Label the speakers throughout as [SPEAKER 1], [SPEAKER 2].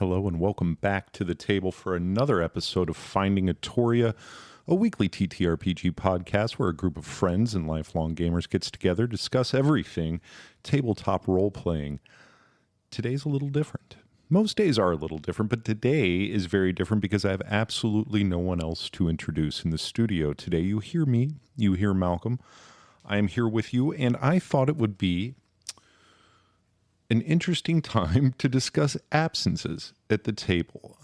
[SPEAKER 1] Hello and welcome back to the table for another episode of Finding Atoria, a weekly TTRPG podcast where a group of friends and lifelong gamers gets together to discuss everything tabletop role-playing. Today's a little different. Most days are a little different, but today is very different because I have absolutely no one else to introduce in the studio. Today you hear me, you hear Malcolm. I am here with you, and I thought it would be an interesting time to discuss absences at the table,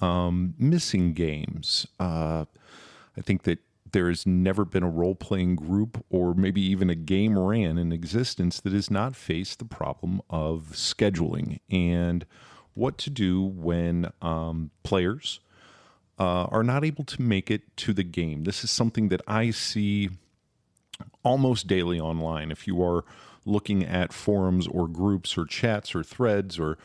[SPEAKER 1] missing games. I think that there has never been a role-playing group or maybe even a game ran in existence that has not faced the problem of scheduling and what to do when players are not able to make it to the game. This is something that I see almost daily online. If you are looking at forums or groups or chats or threads or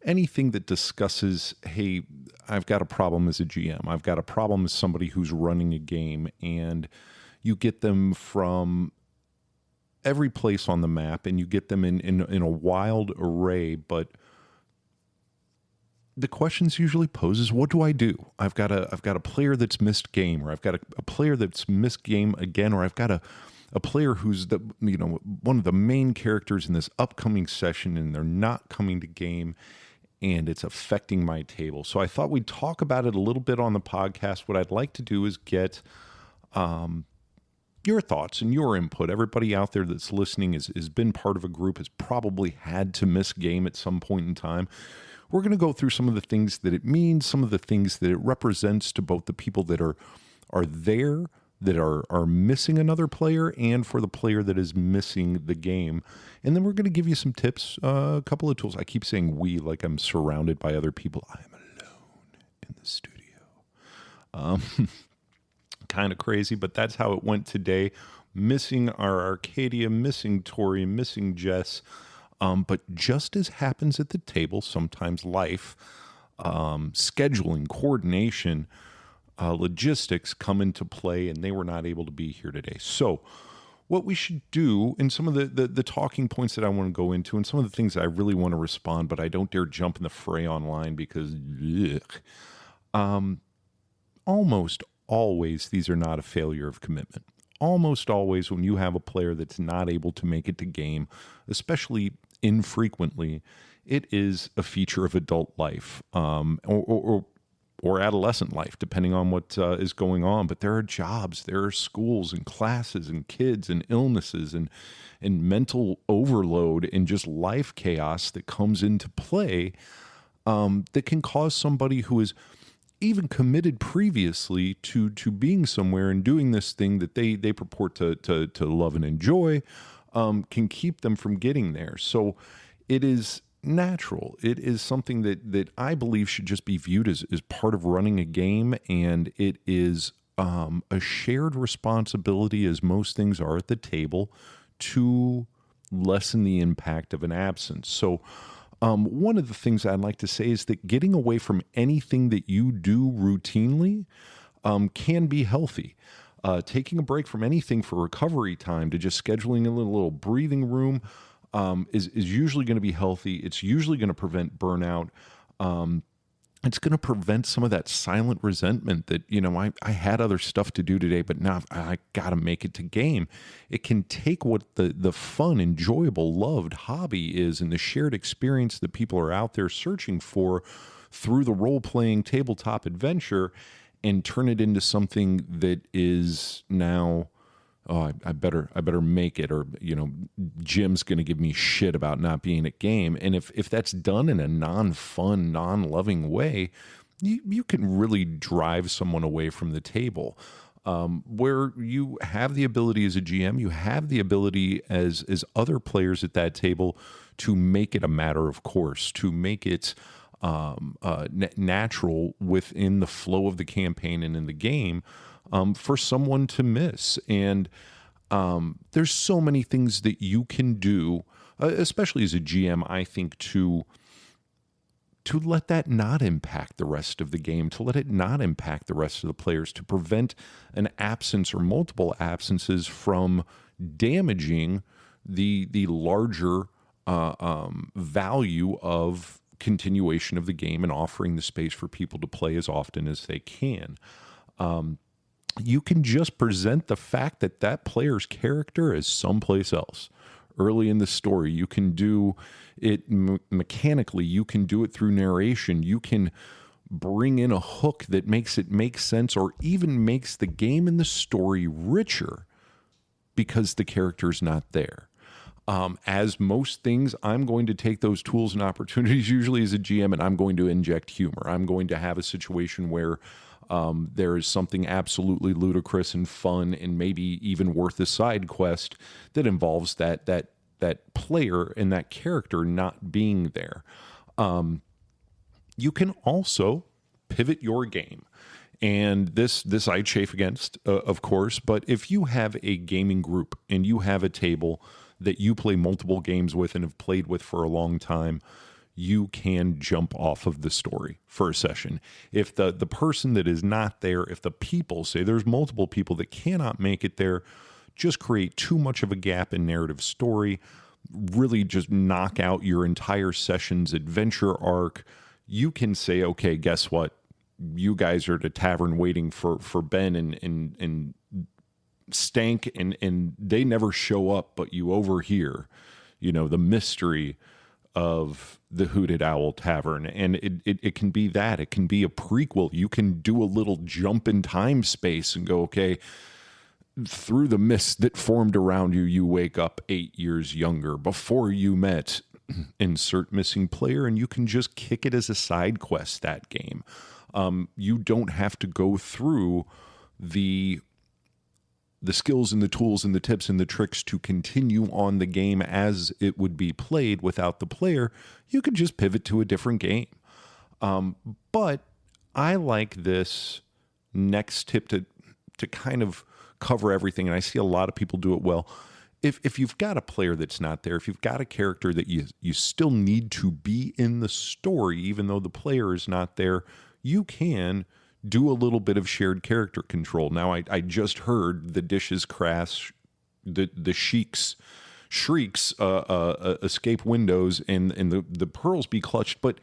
[SPEAKER 1] anything that discusses, hey, I've got a problem as a GM. I've got a problem as somebody who's running a game, and you get them from every place on the map and you get them in a wild array, but the questions usually pose is, what do I do? I've got a player that's missed game, or I've got a player that's missed game again, or I've got a player who's one of the main characters in this upcoming session, and they're not coming to game, and it's affecting my table. So I thought we'd talk about it a little bit on the podcast. What I'd like to do is get your thoughts and your input. Everybody out there that's listening has been part of a group, has probably had to miss game at some point in time. We're going to go through some of the things that it means, some of the things that it represents to both the people that are there, that are missing another player, and for the player that is missing the game. And then we're going to give you some tips, a couple of tools. I keep saying we like I'm surrounded by other people. I am alone in the studio. Kind of crazy, but that's how it went today. Missing our Arcadia, missing Tori, missing Jess. But just as happens at the table, sometimes life, scheduling, coordination, logistics come into play, and they were not able to be here today. So what we should do, and some of the talking points that I want to go into, and some of the things that I really want to respond, but I don't dare jump in the fray online because almost always these are not a failure of commitment. Almost always when you have a player that's not able to make it to game, especially infrequently, it is a feature of adult life, or adolescent life, depending on what is going on. But there are jobs, there are schools and classes and kids and illnesses and mental overload and just life chaos that comes into play that can cause somebody who is even committed previously to being somewhere and doing this thing that they purport to love and enjoy, can keep them from getting there. So it is natural. It is something that I believe should just be viewed as part of running a game, and it is a shared responsibility, as most things are at the table, to lessen the impact of an absence. So one of the things I'd like to say is that getting away from anything that you do routinely can be healthy. Taking a break from anything for recovery time to just scheduling a little breathing room is usually going to be healthy. It's usually going to prevent burnout. It's going to prevent some of that silent resentment that, I had other stuff to do today, but now I got to make it to game. It can take what the fun, enjoyable, loved hobby is and the shared experience that people are out there searching for through the role-playing tabletop adventure and turn it into something that is now, oh, I better make it, or, Jim's going to give me shit about not being at game. And if that's done in a non-fun, non-loving way, you can really drive someone away from the table. Where you have the ability as a GM, you have the ability as other players at that table to make it a matter of course, to make it natural within the flow of the campaign and in the game, for someone to miss. And there's so many things that you can do, especially as a GM, I think, to let that not impact the rest of the game, to let it not impact the rest of the players, to prevent an absence or multiple absences from damaging the larger value of continuation of the game and offering the space for people to play as often as they can. You can just present the fact that that player's character is someplace else. Early in the story, you can do it mechanically. You can do it through narration. You can bring in a hook that makes it make sense, or even makes the game and the story richer because the character's not there. As most things, I'm going to take those tools and opportunities usually as a GM, and I'm going to inject humor. I'm going to have a situation where there is something absolutely ludicrous and fun and maybe even worth a side quest that involves that player and that character not being there. You can also pivot your game. And this I chafe against, of course, but if you have a gaming group and you have a table that you play multiple games with and have played with for a long time, you can jump off of the story for a session. If the person that is not there, if the people, say there's multiple people that cannot make it there, just create too much of a gap in narrative story, really just knock out your entire session's adventure arc, you can say, okay, guess what? You guys are at a tavern waiting for Ben and Stank, and they never show up, but you overhear, the mystery of the Hooted Owl Tavern. And it can be that. It can be a prequel. You can do a little jump in time space and go, okay, through the mist that formed around you, you wake up 8 years younger. Before you met, insert missing player, and you can just kick it as a side quest, that game. You don't have to go through the skills and the tools and the tips and the tricks to continue on the game as it would be played without the player. You can just pivot to a different game. But I like this next tip to kind of cover everything, and I see a lot of people do it well. If you've got a player that's not there, if you've got a character that you still need to be in the story, even though the player is not there, you can do a little bit of shared character control. Now, I just heard the dishes crash, the shrieks escape windows, and the pearls be clutched, but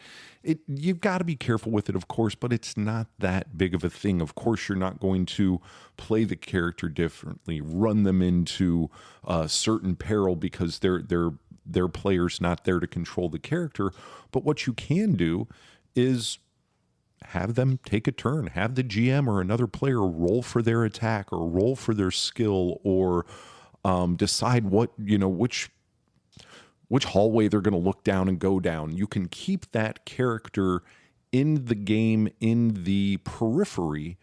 [SPEAKER 1] you've got to be careful with it, of course, but it's not that big of a thing. Of course, you're not going to play the character differently, run them into certain peril because their player's not there to control the character. But what you can do is have them take a turn, have the GM or another player roll for their attack or roll for their skill, or decide which hallway they're going to look down and go down. You can keep that character in the game, in the periphery,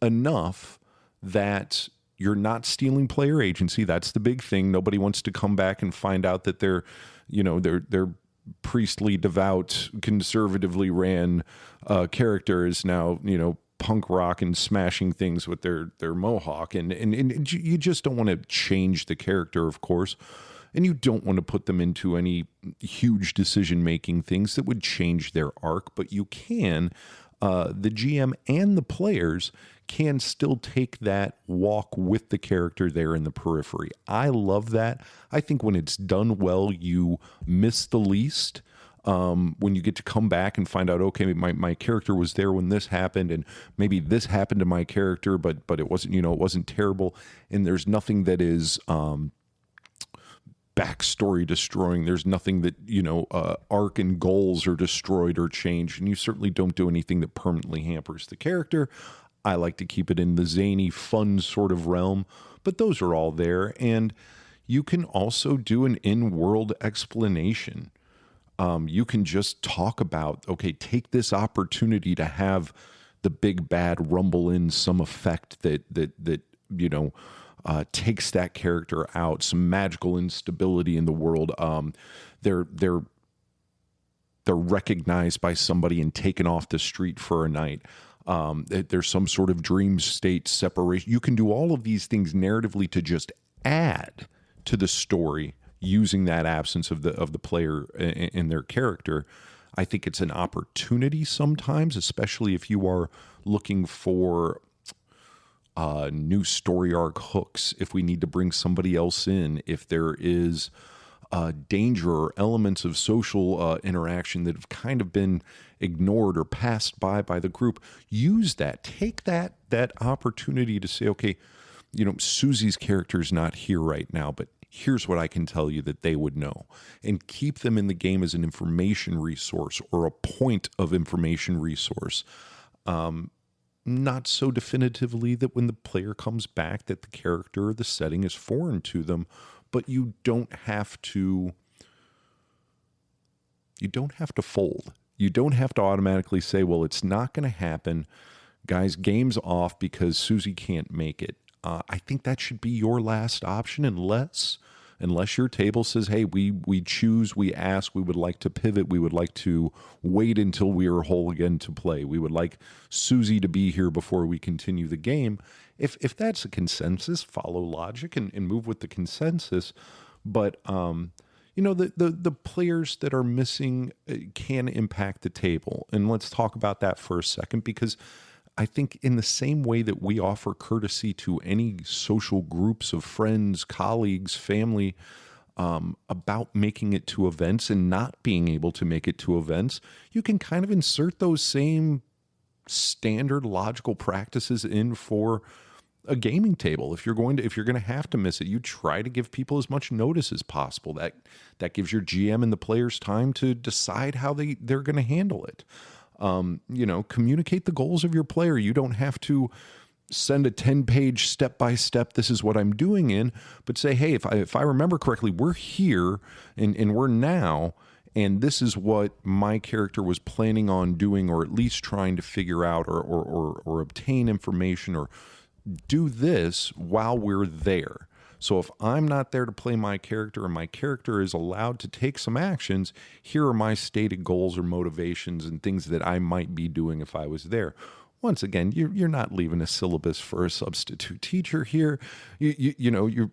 [SPEAKER 1] enough that you're not stealing player agency. That's the big thing. Nobody wants to come back and find out that their priestly, devout, conservatively ran character is now, punk rock and smashing things with their mohawk. And you just don't want to change the character, of course. And you don't want to put them into any huge decision-making things that would change their arc. But you can, the GM and the players can still take that walk with the character there in the periphery. I love that. I think when it's done well, you miss the least. When you get to come back and find out, okay, my character was there when this happened, and maybe this happened to my character, but it wasn't, it wasn't terrible. And there's nothing that is backstory destroying. There's nothing that, arc and goals are destroyed or changed. And you certainly don't do anything that permanently hampers the character. I like to keep it in the zany, fun sort of realm, but those are all there. And you can also do an in-world explanation. You can just talk about, okay, take this opportunity to have the big bad rumble in some effect that takes that character out, some magical instability in the world. They're recognized by somebody and taken off the street for a night. There's some sort of dream state separation. You can do all of these things narratively to just add to the story using that absence of the player in their character. I think it's an opportunity sometimes, especially if you are looking for new story arc hooks, if we need to bring somebody else in, if there is danger or elements of social interaction that have kind of been ignored or passed by the group. Use that. Take that opportunity to say, okay, Susie's character is not here right now, but here's what I can tell you that they would know, and keep them in the game as an information resource or a point of information resource. Not so definitively that when the player comes back that the character or the setting is foreign to them, but you don't have to fold. You don't have to automatically say, well, it's not going to happen. Guys, game's off because Susie can't make it. I think that should be your last option unless your table says, hey, we choose, we ask, we would like to pivot, we would like to wait until we are whole again to play. We would like Susie to be here before we continue the game. If that's a consensus, follow logic and move with the consensus. But the players that are missing can impact the table. And let's talk about that for a second, because I think in the same way that we offer courtesy to any social groups of friends, colleagues, family, about making it to events and not being able to make it to events, you can kind of insert those same standard logical practices in for a gaming table. If you're going to have to miss it, you try to give people as much notice as possible. That gives your GM and the players time to decide how they're going to handle it. Communicate the goals of your player. You don't have to send a 10-page step-by-step, this is what I'm doing in, but say, hey, if I remember correctly, we're here and we're now, and this is what my character was planning on doing, or at least trying to figure out or obtain information or do this while we're there. So if I'm not there to play my character and my character is allowed to take some actions, here are my stated goals or motivations and things that I might be doing if I was there. Once again, you're not leaving a syllabus for a substitute teacher here. You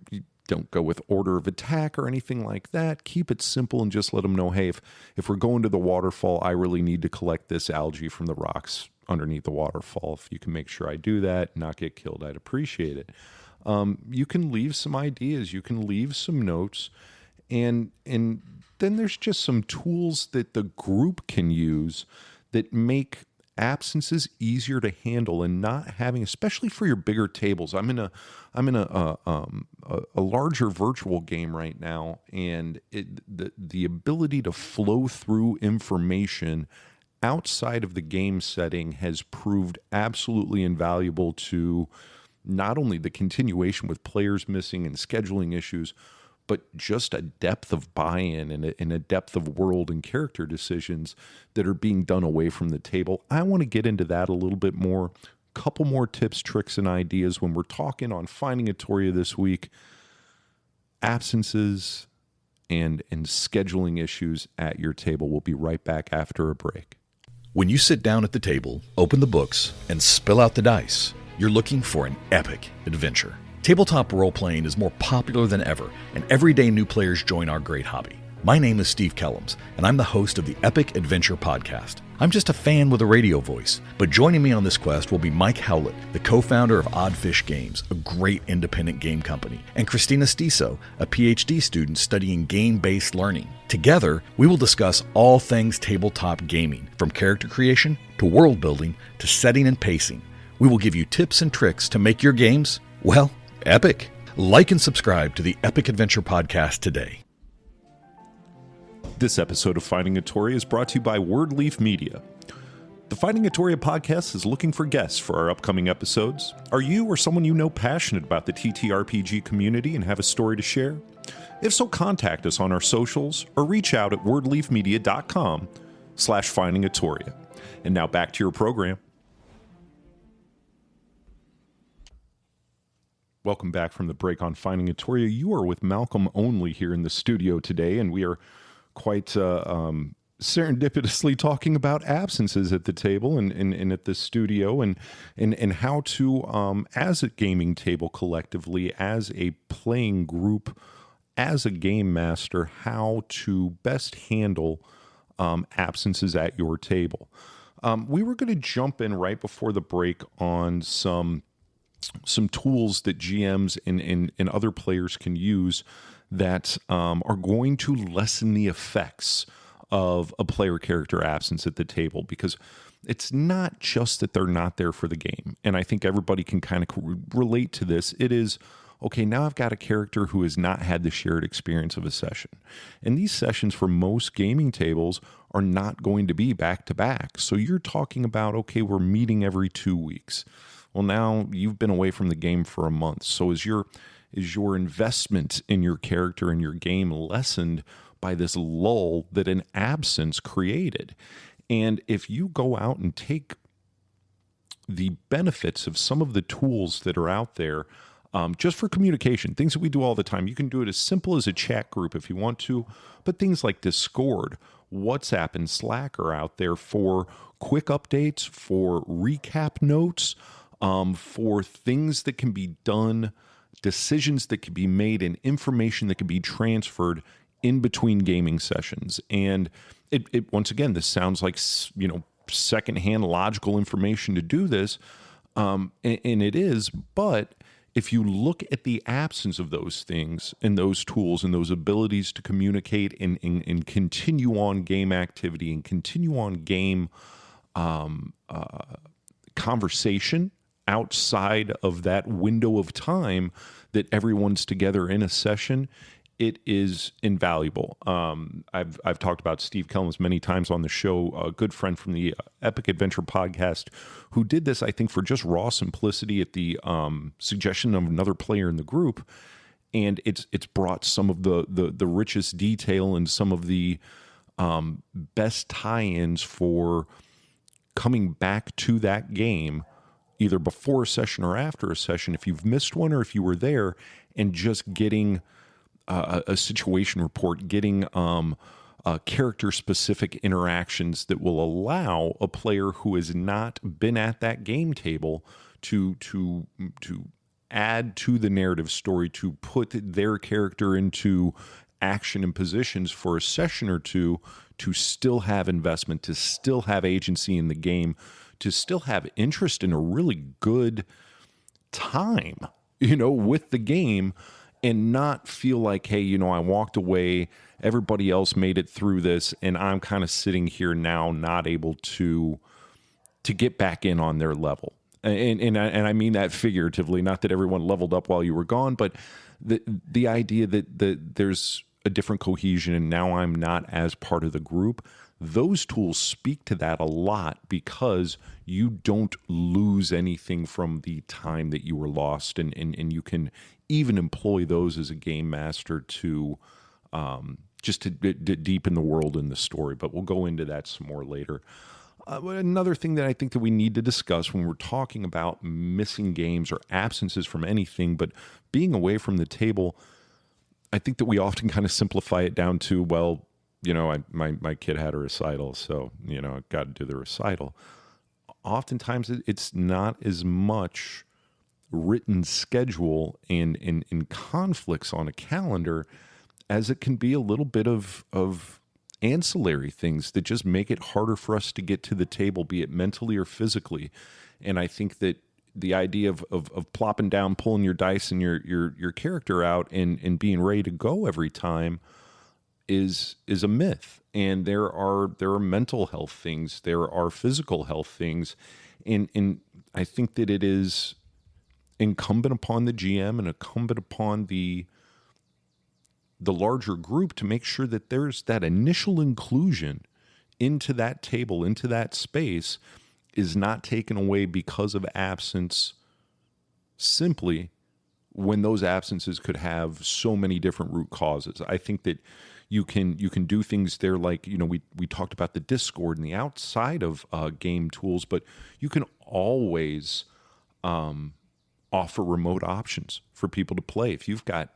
[SPEAKER 1] don't go with order of attack or anything like that. Keep it simple and just let them know, hey, if we're going to the waterfall, I really need to collect this algae from the rocks underneath the waterfall. If you can make sure I do that, not get killed, I'd appreciate it. You can leave some ideas, you can leave some notes, and then there's just some tools that the group can use that make absences easier to handle and not having, especially for your bigger tables. I'm in a larger virtual game right now, and the ability to flow through information outside of the game setting has proved absolutely invaluable to not only the continuation with players missing and scheduling issues, but just a depth of buy-in and a depth of world and character decisions that are being done away from the table. I want to get into that a little bit more. Couple more tips, tricks, and ideas when we're talking on Finding Itoria this week. Absences and scheduling issues at your table. We'll be right back after a break.
[SPEAKER 2] When you sit down at the table, open the books, and spill out the dice, you're looking for an epic adventure. Tabletop role-playing is more popular than ever, and every day new players join our great hobby. My name is Steve Kellums, and I'm the host of the Epic Adventure Podcast. I'm just a fan with a radio voice, but joining me on this quest will be Mike Howlett, the co-founder of Oddfish Games, a great independent game company, and Christina Stiso, a PhD student studying game-based learning. Together, we will discuss all things tabletop gaming, from character creation to world building to setting and pacing. We will give you tips and tricks to make your games, well, epic. Like and subscribe to the Epic Adventure Podcast today.
[SPEAKER 1] This episode of Finding Itoria is brought to you by Wordleaf Media. The Finding Itoria podcast is looking for guests for our upcoming episodes. Are you or someone you know passionate about the TTRPG community and have a story to share? If so, contact us on our socials or reach out at wordleafmedia.com/Finding Itoria. And now back to your program. Welcome back from the break on Finding Itoria. You are with Malcolm Only here in the studio today, and we are quite serendipitously talking about absences at the table and at the studio and how to, as a gaming table collectively, as a playing group, as a game master, how to best handle absences at your table. We were going to jump in right before the break on some some tools that GMs and other players can use that are going to lessen the effects of a player character absence at the table, because it's not just that they're not there for the game. And I think everybody can kind of relate to this. It is, okay, now I've got a character who has not had the shared experience of a session. And these sessions for most gaming tables are not going to be back to back. So you're talking about, okay, we're meeting every 2 weeks. Well, now you've been away from the game for a month. So is your investment in your character and your game lessened by this lull that an absence created? And if you go out and take the benefits of some of the tools that are out there, just for communication, things that we do all the time, you can do it as simple as a chat group if you want to, but things like Discord, WhatsApp, and Slack are out there for quick updates, for recap notes, for things that can be done, decisions that can be made, and information that can be transferred in between gaming sessions. And it once again, this sounds like, secondhand logical information to do this, and it is. But if you look at the absence of those things and those tools and those abilities to communicate and continue on game activity and continue on game conversation outside of that window of time that everyone's together in a session, it is invaluable. I've talked about Steve Kellums many times on the show, a good friend from the Epic Adventure podcast, who did this, I think, for just raw simplicity at the suggestion of another player in the group. And it's brought some of the richest detail and some of the best tie-ins for coming back to that game, either before a session or after a session, if you've missed one or if you were there, and just getting a situation report, getting character-specific interactions that will allow a player who has not been at that game table to add to the narrative story, to put their character into action and positions for a session or two, to still have investment, to still have agency in the game, to still have interest in a really good time, with the game, and not feel like, hey, I walked away, everybody else made it through this, and I'm kind of sitting here now not able to get back in on their level. And I mean that figuratively, not that everyone leveled up while you were gone, but the idea that there's a different cohesion and now I'm not as part of the group. Those tools speak to that a lot, because you don't lose anything from the time that you were lost, and you can even employ those as a game master to just to deepen the world and the story. But we'll go into that some more later. Another thing that I think that we need to discuss when we're talking about missing games or absences from anything, but being away from the table, I think that we often kind of simplify it down to, well, my kid had a recital, so, I got to do the recital. Oftentimes it's not as much written schedule and conflicts on a calendar as it can be a little bit of ancillary things that just make it harder for us to get to the table, be it mentally or physically. And I think that the idea of plopping down, pulling your dice and your character out and being ready to go every time is a myth. And there are mental health things, there are physical health things, and I think that it is incumbent upon the GM and incumbent upon the larger group to make sure that there's that initial inclusion into that table, into that space, is not taken away because of absence, simply when those absences could have so many different root causes. I think that you can do things there, like, we talked about the Discord and the outside of game tools, but you can always offer remote options for people to play. If you've got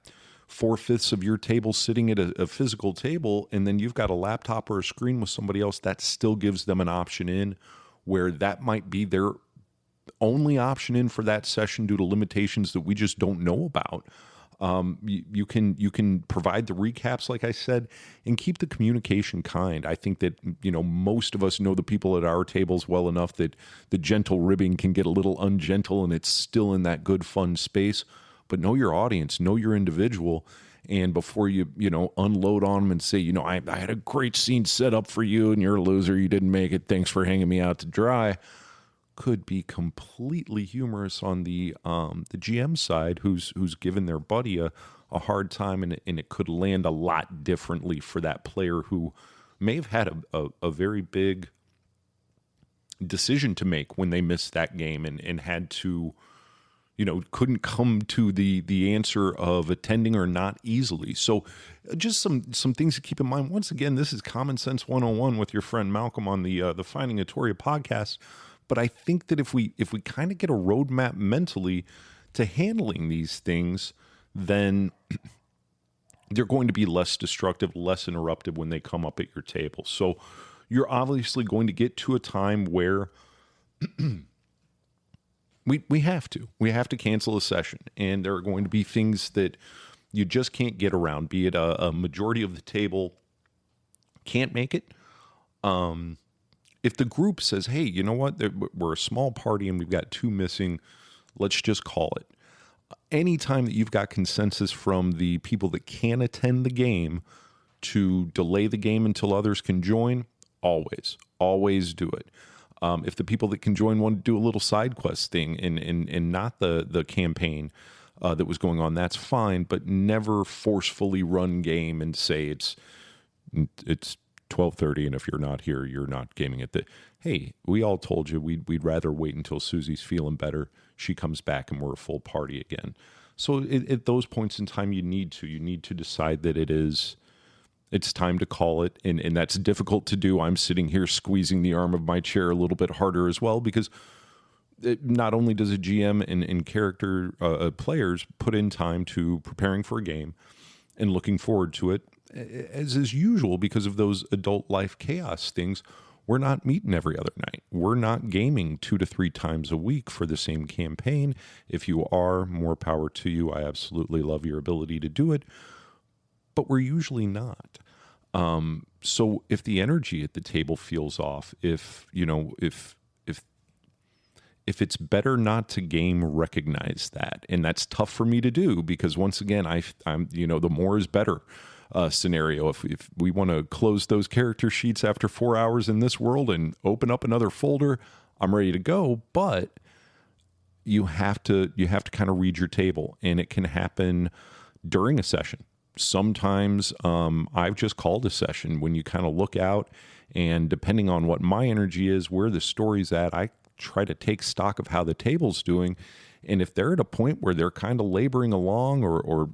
[SPEAKER 1] 4/5 of your table sitting at a physical table, and then you've got a laptop or a screen with somebody else, that still gives them an option in, where that might be their only option in for that session due to limitations that we just don't know about. You can provide the recaps, like I said, and keep the communication kind. I think that, most of us know the people at our tables well enough that the gentle ribbing can get a little ungentle, and it's still in that good, fun space. But know your audience, know your individual, and before you unload on them and say, I had a great scene set up for you, and you're a loser, you didn't make it, thanks for hanging me out to dry, could be completely humorous on the GM side, who's given their buddy a hard time, and it could land a lot differently for that player who may have had a very big decision to make when they missed that game and had to, couldn't come to the answer of attending or not easily. So just some things to keep in mind. Once again, this is Common Sense 101 with your friend Malcolm on the Finding Atoria podcast. But I think that if we kind of get a roadmap mentally to handling these things, then they're going to be less destructive, less interruptive when they come up at your table. So you're obviously going to get to a time where we have to cancel a session, and there are going to be things that you just can't get around, be it a majority of the table can't make it. If the group says, hey, you know what, we're a small party and we've got 2 missing, let's just call it. Anytime that you've got consensus from the people that can attend the game to delay the game until others can join, always do it. If the people that can join want to do a little side quest thing and not the campaign that was going on, that's fine, but never forcefully run game and say it's 12:30, and if you're not here, you're not gaming at hey, we all told you we'd rather wait until Susie's feeling better, she comes back, and we're a full party again. So at those points in time, you need to decide that it's time to call it, and that's difficult to do. I'm sitting here squeezing the arm of my chair a little bit harder as well, because not only does a GM and character players put in time to preparing for a game and looking forward to it, as is usual, because of those adult life chaos things, we're not meeting every other night. We're not gaming 2 to 3 times a week for the same campaign. If you are, more power to you. I absolutely love your ability to do it, but we're usually not. So if the energy at the table feels off, if it's better not to game, recognize that. And that's tough for me to do, because once again, I'm the more is better scenario. If we want to close those character sheets after 4 hours in this world and open up another folder, I'm ready to go. But you have to kind of read your table, and it can happen during a session. Sometimes I've just called a session when you kind of look out, and depending on what my energy is, where the story's at, I try to take stock of how the table's doing. And if they're at a point where they're kind of laboring along or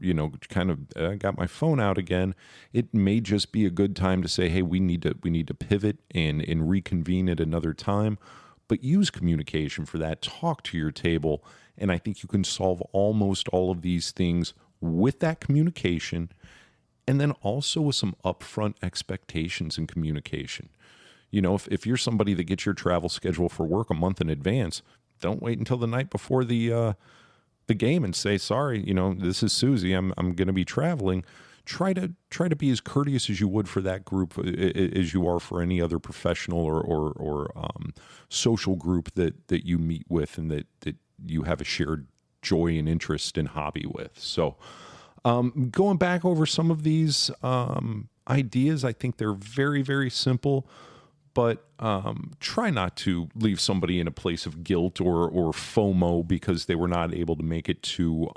[SPEAKER 1] kind of got my phone out again, it may just be a good time to say, hey, we need to pivot and reconvene at another time. But use communication for that. Talk to your table. And I think you can solve almost all of these things with that communication, and then also with some upfront expectations and communication. If you're somebody that gets your travel schedule for work a month in advance, don't wait until the night before the game and say, sorry, this is Susie, I'm going to be traveling. Try to be as courteous as you would for that group as you are for any other professional or social group that you meet with and that you have a shared joy and interest and hobby with. So going back over some of these ideas, I think they're very, very simple. But try not to leave somebody in a place of guilt or FOMO because they were not able to make it to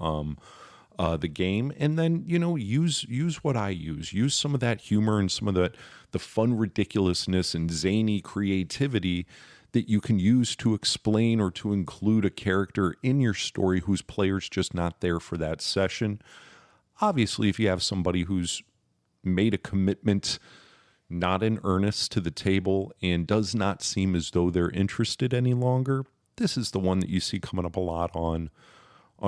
[SPEAKER 1] the game. And then, use what I use. Use some of that humor and some of the fun ridiculousness and zany creativity that you can use to explain or to include a character in your story whose player's just not there for that session. Obviously, if you have somebody who's made a commitment, not in earnest, to the table and does not seem as though they're interested any longer, this is the one that you see coming up a lot on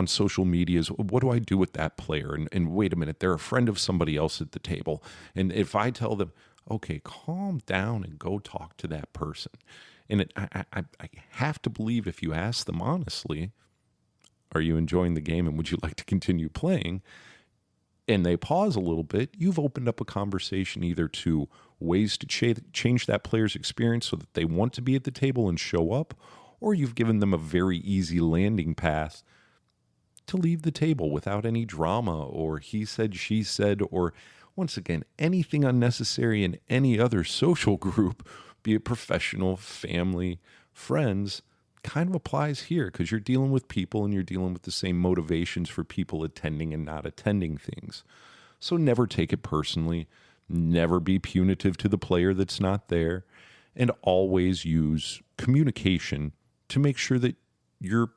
[SPEAKER 1] social media is, what do I do with that player? And wait a minute, they're a friend of somebody else at the table. And if I tell them, okay, calm down and go talk to that person. And I have to believe if you ask them honestly, are you enjoying the game and would you like to continue playing? and they pause a little bit, you've opened up a conversation either to ways to change that player's experience so that they want to be at the table and show up, or you've given them a very easy landing path to leave the table without any drama or he said, she said, or once again, anything unnecessary in any other social group, be it professional, family, friends, kind of applies here because you're dealing with people and you're dealing with the same motivations for people attending and not attending things. So never take it personally, never be punitive to the player that's not there, and always use communication to make sure that you're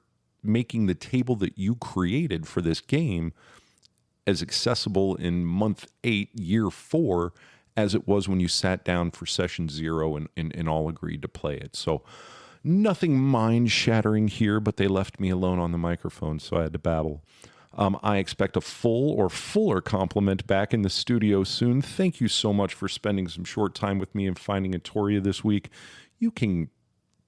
[SPEAKER 1] making the table that you created for this game as accessible in month 8, year 4, as it was when you sat down for session 0 and all agreed to play it. So nothing mind-shattering here, but they left me alone on the microphone, so I had to babble. I expect a full or fuller complement back in the studio soon. Thank you so much for spending some short time with me and Finding Itoria this week. You can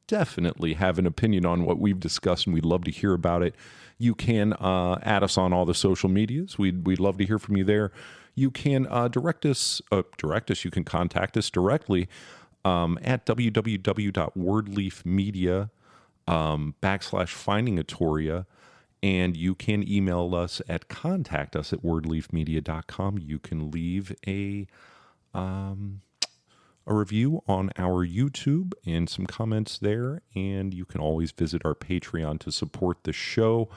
[SPEAKER 1] definitely have an opinion on what we've discussed, and we'd love to hear about it. You can add us on all the social medias. We'd love to hear from you there. You can direct us. You can contact us directly at www.wordleafmedia /Finding Itoria, and you can email us at contactus@wordleafmedia.com. You can leave a review on our YouTube and some comments there, and you can always visit our Patreon to support the show.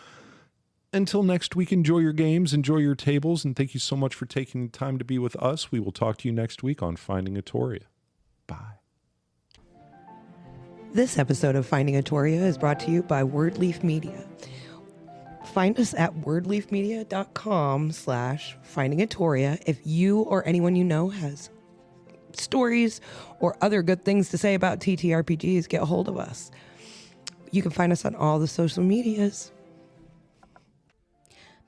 [SPEAKER 1] Until next week, enjoy your games, enjoy your tables, and thank you so much for taking the time to be with us. We will talk to you next week on Finding Itoria. Bye.
[SPEAKER 3] This episode of Finding Itoria is brought to you by Wordleaf Media. Find us at wordleafmedia.com /Finding Itoria if you or anyone you know has stories or other good things to say about TTRPGs. Get a hold of us. You can find us on all the social medias.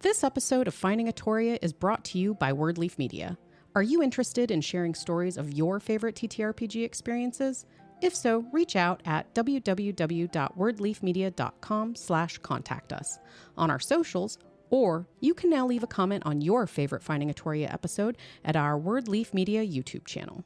[SPEAKER 4] This episode of Finding Itoria is brought to you by Wordleaf Media. Are you interested in sharing stories of your favorite TTRPG experiences? If so, reach out at www.wordleafmedia.com /contact us on our socials, or you can now leave a comment on your favorite Finding Itoria episode at our Wordleaf Media YouTube channel.